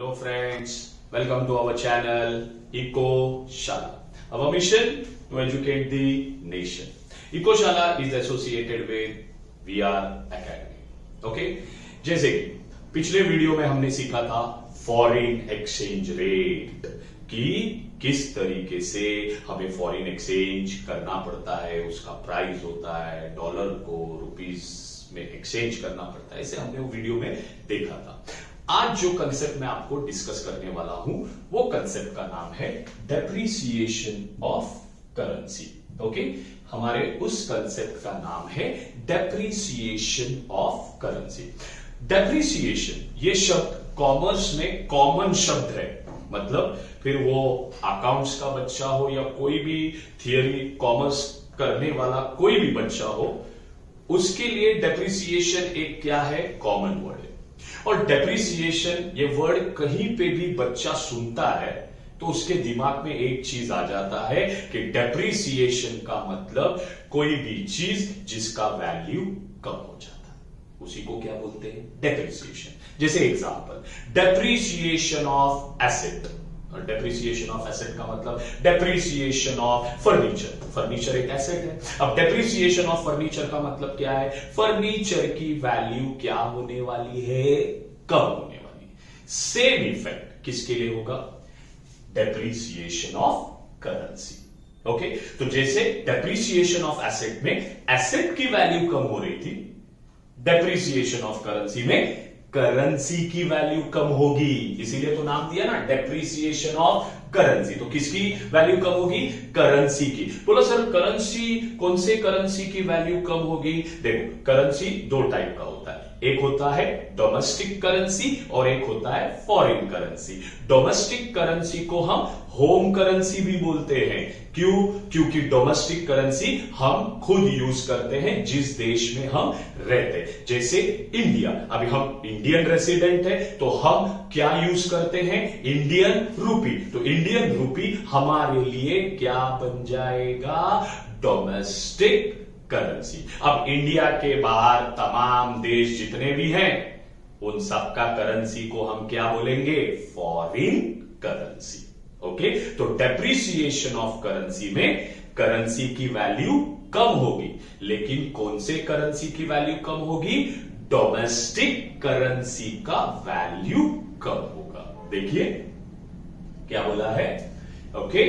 Hello friends, welcome to our channel Eco Shala. Our mission to educate the nation. Eco Shala is associated with VR Academy. Okay? जैसे कि पिछले video में हमने सीखा था foreign exchange rate कि किस तरीके से हमें फॉरेन एक्सचेंज करना पड़ता है, उसका प्राइस होता है, डॉलर को रुपीस में एक्सचेंज करना पड़ता है, इसे हमने वो वीडियो में देखा था। आज जो कंसेप्ट मैं आपको डिस्कस करने वाला हूं वो कंसेप्ट का नाम है डेप्रिसिएशन ऑफ करेंसी। ओके, हमारे उस कंसेप्ट का नाम है डेप्रिसिएशन ऑफ करेंसी। डेप्रिसिएशन ये शब्द कॉमर्स में कॉमन शब्द है, मतलब फिर वो अकाउंट्स का बच्चा हो या कोई भी थियरी कॉमर्स करने वाला कोई भी बच्चा हो, उसके लिए डेप्रिसिएशन एक क्या है, कॉमन वर्ड है। और डेप्रिसिएशन ये वर्ड कहीं पे भी बच्चा सुनता है तो उसके दिमाग में एक चीज आ जाता है कि डेप्रिसिएशन का मतलब कोई भी चीज जिसका वैल्यू कम हो जाता है, उसी को क्या बोलते हैं, डेप्रिसिएशन। जैसे एग्जांपल, डेप्रिसिएशन ऑफ एसेट। और डेप्रिसिएशन ऑफ एसेट का मतलब डेप्रिसिएशन ऑफ फर्नीचर। फर्नीचर एक एसेट है। अब डेप्रिसिएशन ऑफ फर्नीचर का मतलब क्या है, फर्नीचर की वैल्यू क्या होने वाली है, कम होने वाली है। सेम इफेक्ट किसके लिए होगा, डेप्रिसिएशन ऑफ करेंसी। ओके, तो जैसे डेप्रिसिएशन ऑफ एसेट में एसेट की वैल्यू कम हो रही थी, डेप्रिसिएशन ऑफ करेंसी में करेंसी की वैल्यू कम होगी, इसीलिए तो नाम दिया ना डेप्रिसिएशन ऑफ करेंसी। तो किसकी वैल्यू कम होगी, करेंसी की। बोलो सर करेंसी, कौन से करेंसी की वैल्यू कम होगी? देखो, करेंसी दो टाइप का होता है, एक होता है डोमेस्टिक करेंसी और एक होता है फॉरेन करेंसी। डोमेस्टिक करेंसी को हम होम करेंसी भी बोलते हैं। क्यों? क्योंकि डोमेस्टिक करेंसी हम खुद यूज करते हैं जिस देश में हम रहते हैं। जैसे इंडिया, अभी हम इंडियन रेसिडेंट है तो हम क्या यूज करते हैं, इंडियन रूपी। तो इंडियन रूपी हमारे लिए क्या बन जाएगा, डोमेस्टिक करेंसी। अब इंडिया के बाहर तमाम देश जितने भी हैं उन सबका करेंसी को हम क्या बोलेंगे, फॉरेन करेंसी। ओके, तो डेप्रिसिएशन ऑफ करेंसी में करेंसी की वैल्यू कम होगी, लेकिन कौन से करेंसी की वैल्यू कम होगी, डोमेस्टिक करेंसी का वैल्यू कम होगा। देखिए क्या बोला है। Okay,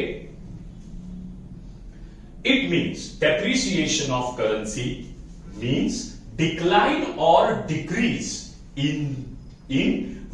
it means depreciation of currency means decline or decrease in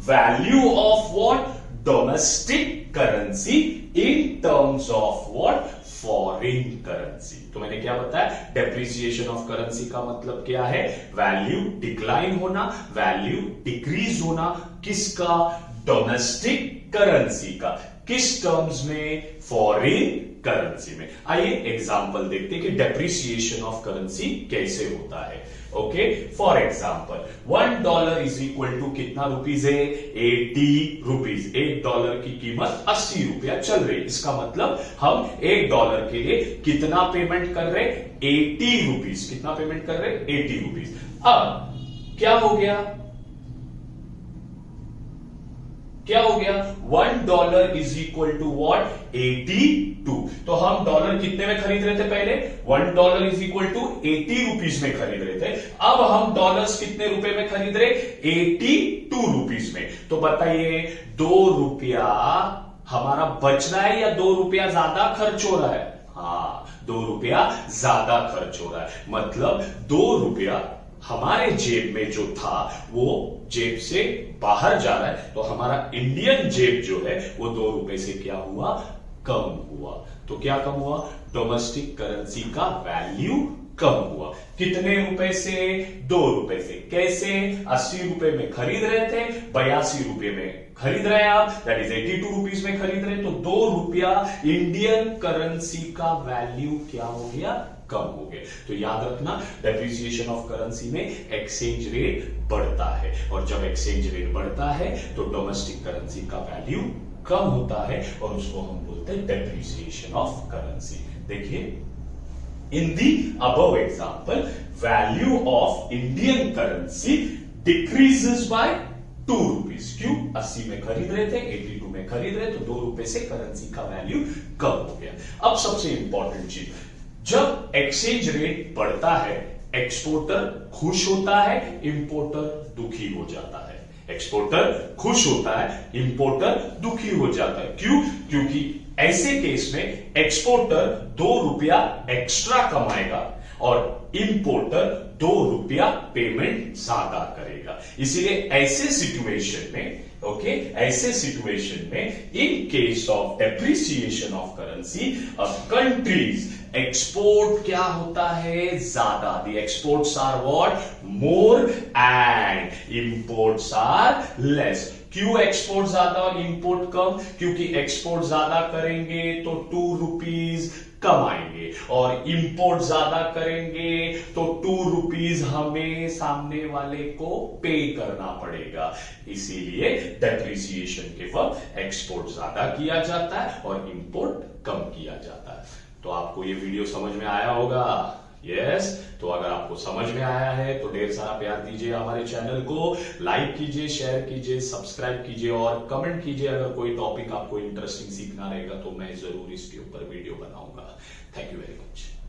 value of what, domestic currency in terms of what, foreign currency। तो मैंने क्या बताया, डेप्रिसिएशन ऑफ करेंसी का मतलब क्या है, वैल्यू डिक्लाइन होना, वैल्यू डिक्रीज होना, किसका, डोमेस्टिक करेंसी का। किस टर्म्स में, फॉरेन करेंसी में। आइए एग्जांपल देखते हैं कि डेप्रिसिएशन ऑफ करेंसी कैसे होता है। Okay, for example $1 is equal to कितना रुपीज है, 80 रुपीज। $1 की कीमत 80 रुपया चल रही है, इसका मतलब हम $1 के लिए कितना पेमेंट कर रहे, 80 रुपीज। कितना पेमेंट कर रहे, 80 रुपीज। अब क्या हो गया, $1 इज इक्वल टू वॉट, 82। तो हम डॉलर कितने में खरीद रहे थे पहले, $1 इज इक्वल टू 80 रुपीज में खरीद रहे थे। अब हम डॉलर्स कितने रुपए में खरीद रहे, 82 रुपीज में। तो बताइए 2 रुपया हमारा बच रहा है या 2 रुपया ज्यादा खर्च हो रहा है? हाँ, 2 रुपया ज्यादा खर्च हो रहा है, मतलब 2 रुपया हमारे जेब में जो था वो जेब से बाहर जा रहा है, तो हमारा इंडियन जेब जो है वो 2 रुपए से क्या हुआ, कम हुआ। तो क्या कम हुआ, डोमेस्टिक करेंसी का वैल्यू कम हुआ। कितने रुपए से, 2 रुपए से। कैसे, 80 रुपए में खरीद रहे थे, 82 रुपए में खरीद रहे हैं आप, दैट इज 82 रुपीज में खरीद रहे हैं, तो 2 रुपया इंडियन करेंसी का वैल्यू क्या हो गया, कम हो गए। तो याद रखना, डेप्रिसिएशन ऑफ करेंसी में एक्सचेंज रेट बढ़ता है, और जब एक्सचेंज रेट बढ़ता है तो डोमेस्टिक करेंसी का वैल्यू कम होता है, और उसको हम बोलते हैं डेप्रिसिएशन ऑफ करेंसी। देखिए, in the above example, value of Indian currency decreases by ₹2। क्यों? 80 में खरीद रहे थे, 82 में खरीद रहे, तो ₹2 से करेंसी का वैल्यू कम हो गया। अब सबसे इंपॉर्टेंट चीज, जब एक्सचेंज रेट बढ़ता है, एक्सपोर्टर खुश होता है, इंपोर्टर दुखी हो जाता है। एक्सपोर्टर खुश होता है, इंपोर्टर दुखी हो जाता है। क्यों? क्योंकि ऐसे केस में एक्सपोर्टर ₹2 एक्स्ट्रा कमाएगा और इंपोर्टर ₹2 पेमेंट ज्यादा करेगा। इसीलिए ऐसे सिचुएशन में ऐसे सिचुएशन में in case of depreciation of currency countries export क्या होता है? ज्यादा। The exports are what? More and imports are less. क्यों एक्सपोर्ट ज्यादा और इंपोर्ट कम? क्योंकि एक्सपोर्ट ज्यादा करेंगे तो ₹2 कमाएंगे और इंपोर्ट ज्यादा करेंगे तो ₹2 हमें सामने वाले को पे करना पड़ेगा। इसीलिए डेप्रिसिएशन के वक्त एक्सपोर्ट ज्यादा किया जाता है और इंपोर्ट कम किया जाता है। तो आपको ये वीडियो समझ में आया होगा? यस। तो अगर आपको समझ में आया है तो ढेर सारा प्यार दीजिए हमारे चैनल को, लाइक कीजिए, शेयर कीजिए, सब्सक्राइब कीजिए और कमेंट कीजिए। अगर कोई टॉपिक आपको इंटरेस्टिंग सीखना रहेगा तो मैं जरूर इसके ऊपर वीडियो बनाऊंगा। Thank you very much.